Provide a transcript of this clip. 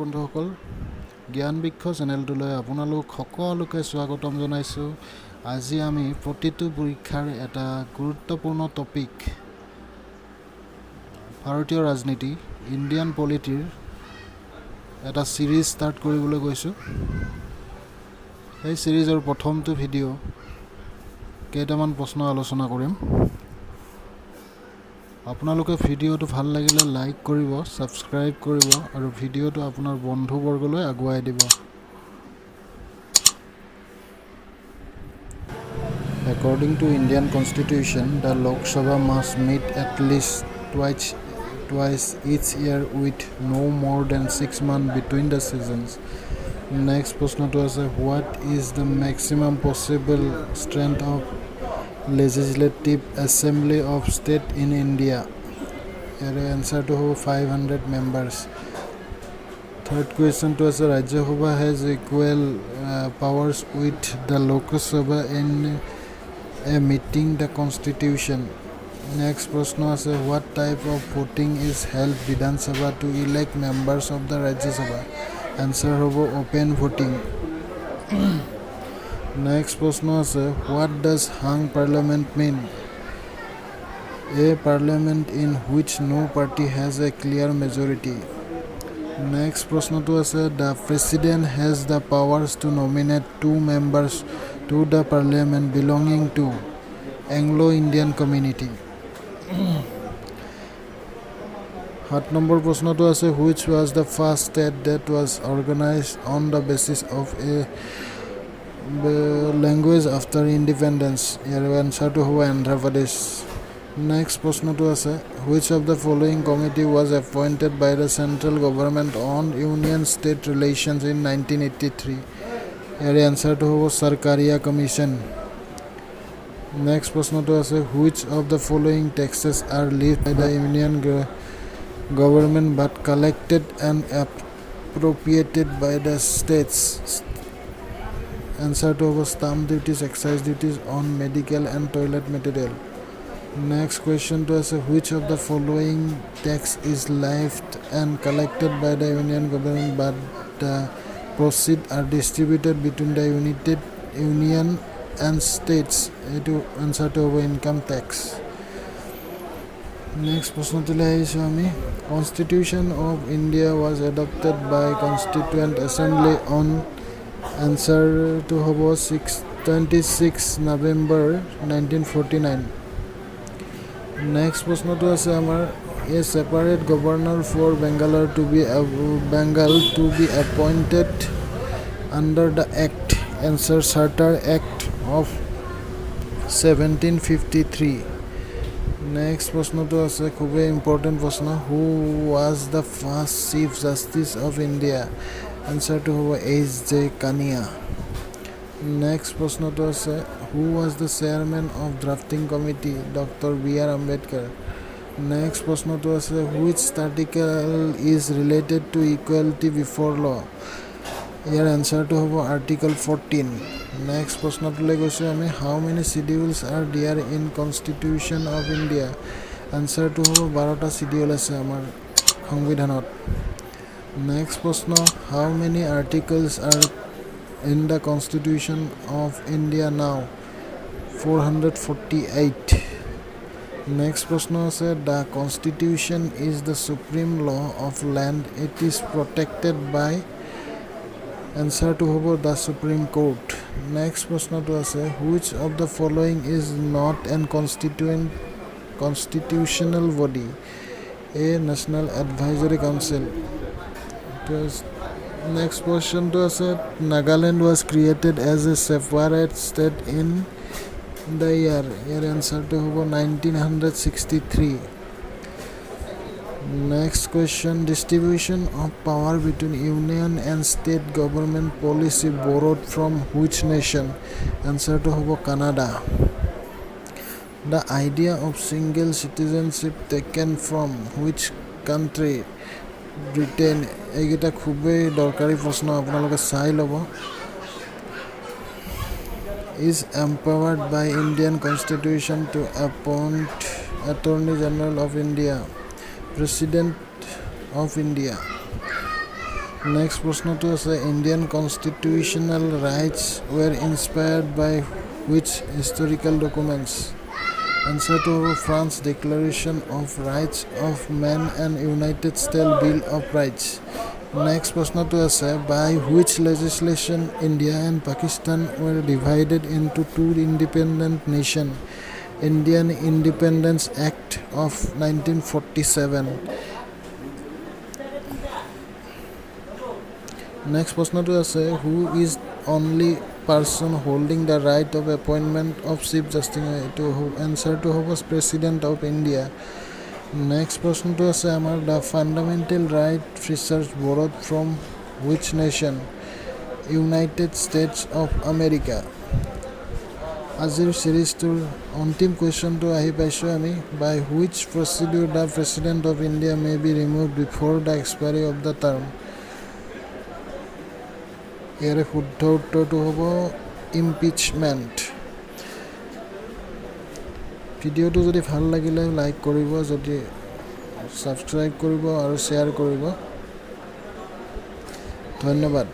বন্ধুসকল জ্ঞান বৃক্ষ চেনেলটোলৈ আপোনালোক সকলোকে স্বাগতম জনাইছোঁ। আজি আমি প্ৰতিটো পৰীক্ষাৰ এটা গুৰুত্বপূৰ্ণ টপিক ভাৰতীয় ৰাজনীতি ইণ্ডিয়ান পলিটিৰ এটা সিৰিজ ষ্টাৰ্ট কৰিবলৈ গৈছোঁ। এই সিৰিজৰ প্ৰথমটো ভিডিঅ' কেইটামান প্ৰশ্ন আলোচনা কৰিম। আপোনালোকে ভিডিঅ'টো ভাল লাগিলে লাইক কৰিব, সাবস্ক্ৰাইব কৰিব আৰু ভিডিঅ'টো আপোনাৰ বন্ধুবৰ্গলৈ আগুৱাই দিব। According to Indian Constitution, the Lok Sabha must meet at least twice each year with no more than 6 months between the sessions. Next প্ৰশ্নটো আছে, what is the maximum possible strength of Legislative Assembly of State in India? ইয়াৰ এনসাৰটো হ'ব 500 members. Third questionটো আছে, Rajya Sabha has equal powers with the Lok Sabha in meeting the Constitution. Next প্ৰশ্ন আছে, what type of voting is held Vidhan Sabha to elect members of the Rajya Sabha? Answer হ'ব open voting. Next প্ৰশ্ন আছে, what does hung parliament mean? A parliament in which no party has a clear majority. Next প্ৰশ্নটো আছে, the president has the powers to nominate 2 members to the parliament belonging to Anglo-Indian community. 7 number প্ৰশ্নটো আছে, which was the first state that was organized on the basis of a language after independence? ইয়াৰ এনসাৰটো হ'ব Andhra Pradesh. Next প্ৰশ্নটো আছে, which of the following committee was appointed by the central government on union-state relations in 1983? ইয়াৰ এনসাৰটো হ'ব Sarkaria Commission. Next প্ৰশ্নটো আছে, which of the following taxes are levied by the union government but collected and appropriated by the states? Answer to stamp duties, excise duties on medical and toilet material. Next question to us, which of the following tax is left and collected by the union government but the proceeds are distributed between the union and states? It answer to income tax. Next question to me, Constitution of India was adopted by Constituent Assembly on answer to 26 November 1949. Next প্রশ্ন to আছে আমার, a separate governor for Bengal to be appointed under the act. Answer Charter Act of 1753. Next প্রশ্ন to আছে খুবই important প্রশ্ন, who was the first chief justice of India? Answer to হবে H.J. Kania. Next প্রশ্ন to আছে, who was the chairman of drafting committee? Dr. B.R. Ambedkar. Next প্রশ্ন to আছে, which article is related to equality before law? ইয়াৰ এনসাৰটো হ'ব Article 14. Next প্ৰশ্নটোলৈ গৈছোঁ আমি, how many schedules are there in Constitution of India? এনসাৰটো হ'ব 12টা schedule আছে আমাৰ সংবিধানত. Next প্ৰশ্ন, how many articles are in the Constitution of India now? 448. Next প্ৰশ্ন আছে, the Constitution is the supreme law of land. It is protected by answer to hobo the Supreme Court. Next প্ৰশ্নটো আছে, which of the following is not an constitutional body? A. National Advisory Council. Next question to us, Nagaland was created as a separate state in the year. Your answer to 1963. Next question, distribution of power between union and state government policy borrowed from which nation? Answer to Canada. The idea of single citizenship taken from which country? Britain. এইকেইটা খুবেই দৰকাৰী প্ৰশ্ন, আপোনালোকে চাই ল'ব. Is empowered by Indian Constitution to appoint Attorney General of India, President of India. Next প্ৰশ্নটো আছে Indian constitutional rights were inspired by which historical documents এনচাৰটো হ'ব France declaration of rights of man and United State bill of rights next প্ৰশ্নটো আছে by which legislation India and Pakistan were divided into two independent nation Indian independence act of 1947 next প্ৰশ্নটো আছে who is only person holding the right of appointment of chief justice এইটো এনচাৰটো হ'ব president of India next প্ৰশ্নটো আছে আমাৰ the fundamental right research borrowed from which nation United States of America আজিৰ ছিৰিজটোৰ অন্তিম কুৱেশ্যনটো আহি পাইছোঁ আমি by which procedure the president of India may be remove before the expiry of the term ইয়াৰে শুদ্ধ উত্তৰটো হ'ব ইম্পিচমেণ্ট ভিডিঅ'টো যদি ভাল লাগিলে লাইক কৰিব যদি ছাবস্ক্ৰাইব কৰিব আৰু শ্বেয়াৰ কৰিব ধন্যবাদ